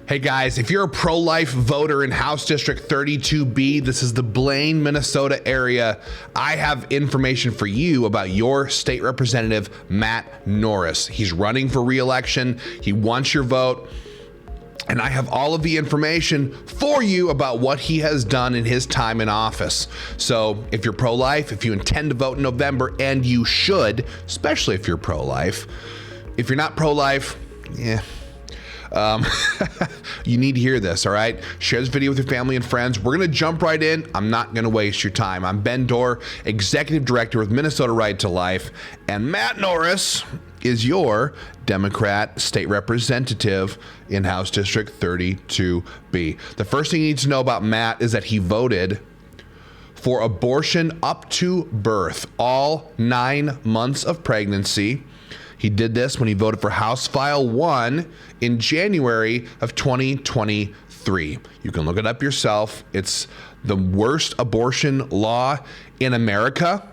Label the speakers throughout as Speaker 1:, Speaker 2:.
Speaker 1: Hey guys, if you're a pro-life voter in House District 32B, this is the Blaine, Minnesota area, I have information for you about your state representative, Matt Norris. He's running for re-election. He wants your vote. And I have all of the information for you about what he has done in his time in office. So if you're pro-life, if you intend to vote in November, and you should, especially if you're pro-life. If you're not pro-life, you need to hear this, all right? Share this video with your family and friends. We're going to jump right in. I'm not going to waste your time. I'm Ben Dorr, Executive Director with Minnesota Right to Life, and Matt Norris is your Democrat state representative in House District 32B. The first thing you need to know about Matt is that he voted for abortion up to birth, all 9 months of pregnancy. He did this when he voted for House File 1 in January of 2023. You can look it up yourself. It's the worst abortion law in America.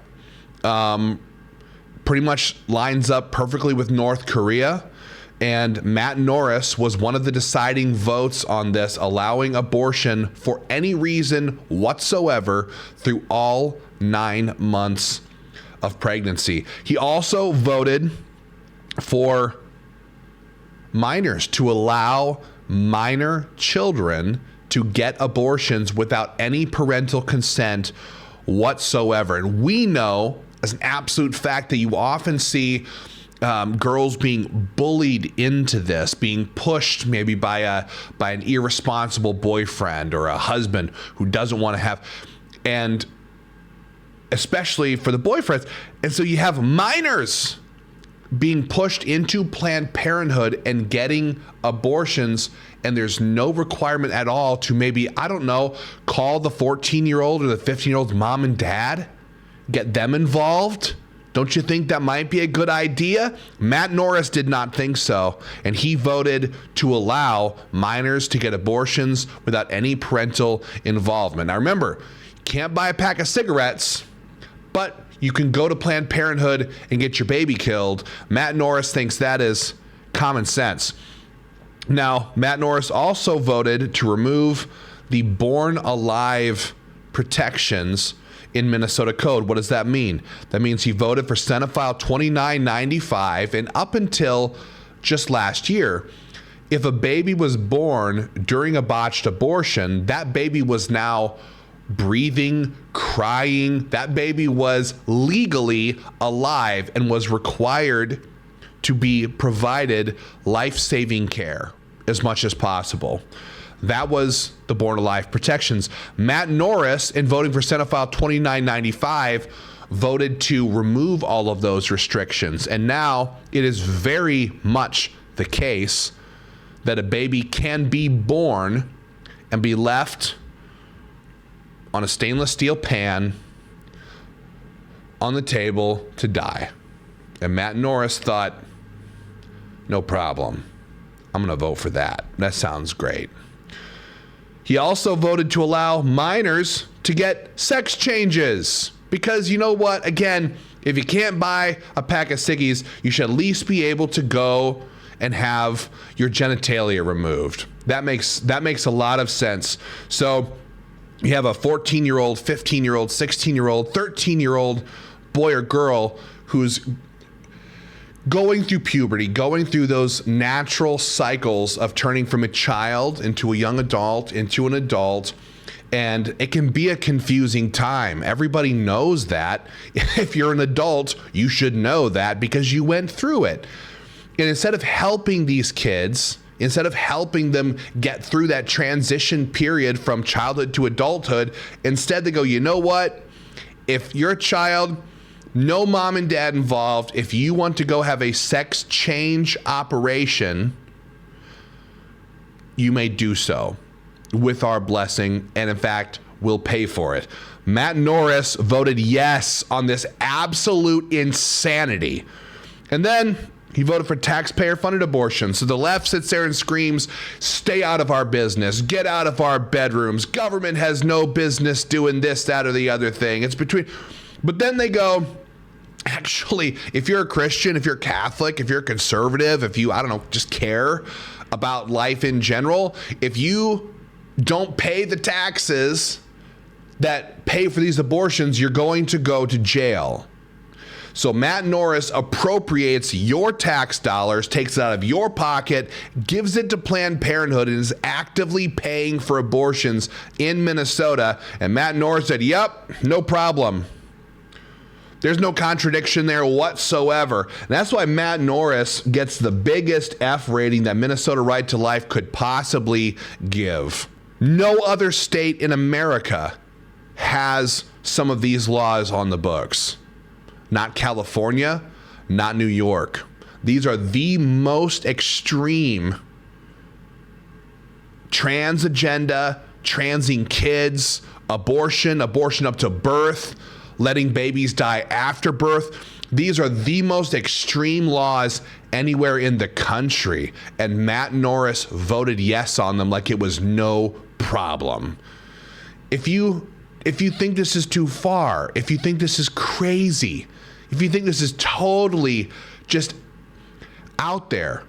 Speaker 1: Pretty much lines up perfectly with North Korea. And Matt Norris was one of the deciding votes on this, allowing abortion for any reason whatsoever through all 9 months of pregnancy. He also voted for minors, to allow minor children to get abortions without any parental consent whatsoever. And we know as an absolute fact that you often see girls being bullied into this, being pushed maybe by an irresponsible boyfriend or a husband who doesn't want to have, and especially for the boyfriends. And so you have minors being pushed into Planned Parenthood and getting abortions, and there's no requirement at all to maybe, I don't know, call the 14-year-old or the 15-year-old's mom and dad, get them involved. Don't you think that might be a good idea? Matt Norris did not think so, and he voted to allow minors to get abortions without any parental involvement. Now remember, you can't buy a pack of cigarettes, but you can go to Planned Parenthood and get your baby killed. Matt Norris thinks that is common sense. Now, Matt Norris also voted to remove the born alive protections in Minnesota Code. What does that mean? That means he voted for Senate File 2995, and up until just last year, if a baby was born during a botched abortion, that baby was now breathing, crying. That baby was legally alive and was required to be provided life-saving care as much as possible. That was the born alive protections. Matt Norris, in voting for Senate File 2995, voted to remove all of those restrictions. And now it is very much the case that a baby can be born and be left on a stainless steel pan on the table to die. And Matt Norris thought, no problem. I'm going to vote for that. That sounds great. He also voted to allow minors to get sex changes. Because you know what? Again, if you can't buy a pack of ciggies, you should at least be able to go and have your genitalia removed. That makes a lot of sense. So you have a 14-year-old, 15-year-old, 16-year-old, 13-year-old boy or girl who's going through puberty, going through those natural cycles of turning from a child into a young adult, into an adult, and it can be a confusing time. Everybody knows that. If you're an adult, you should know that because you went through it. And instead of helping these kids, instead of helping them get through that transition period from childhood to adulthood, instead they go, you know what? If you're a child, no mom and dad involved. If you want to go have a sex change operation, you may do so with our blessing. And in fact, we'll pay for it. Matt Norris voted yes on this absolute insanity. And then he voted for taxpayer-funded abortion. So the left sits there and screams, stay out of our business, get out of our bedrooms. Government has no business doing this, that, or the other thing. It's between, but then they go, actually, if you're a Christian, if you're Catholic, if you're conservative, if you, I don't know, just care, about life in general, if you don't pay the taxes that pay for these abortions, you're going to go to jail. So Matt Norris appropriates your tax dollars, takes it out of your pocket, gives it to Planned Parenthood, and is actively paying for abortions in Minnesota. And Matt Norris said, yep, no problem. There's no contradiction there whatsoever. And that's why Matt Norris gets the biggest F rating that Minnesota Right to Life could possibly give. No other state in America has some of these laws on the books. Not California, not New York. These are the most extreme trans agenda, transing kids, abortion up to birth, letting babies die after birth. These are the most extreme laws anywhere in the country. And Matt Norris voted yes on them like it was no problem. If you think this is too far, if you think this is crazy, if you think this is totally just out there,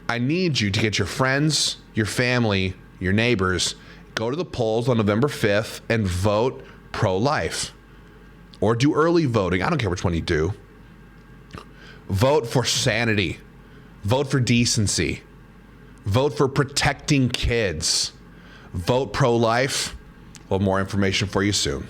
Speaker 1: I need you to get your friends, your family, your neighbors, go to the polls on November 5th and vote pro-life. Or do early voting. I don't care which one you do. Vote for sanity. Vote for decency. Vote for protecting kids. Vote pro-life. We'll have more information for you soon.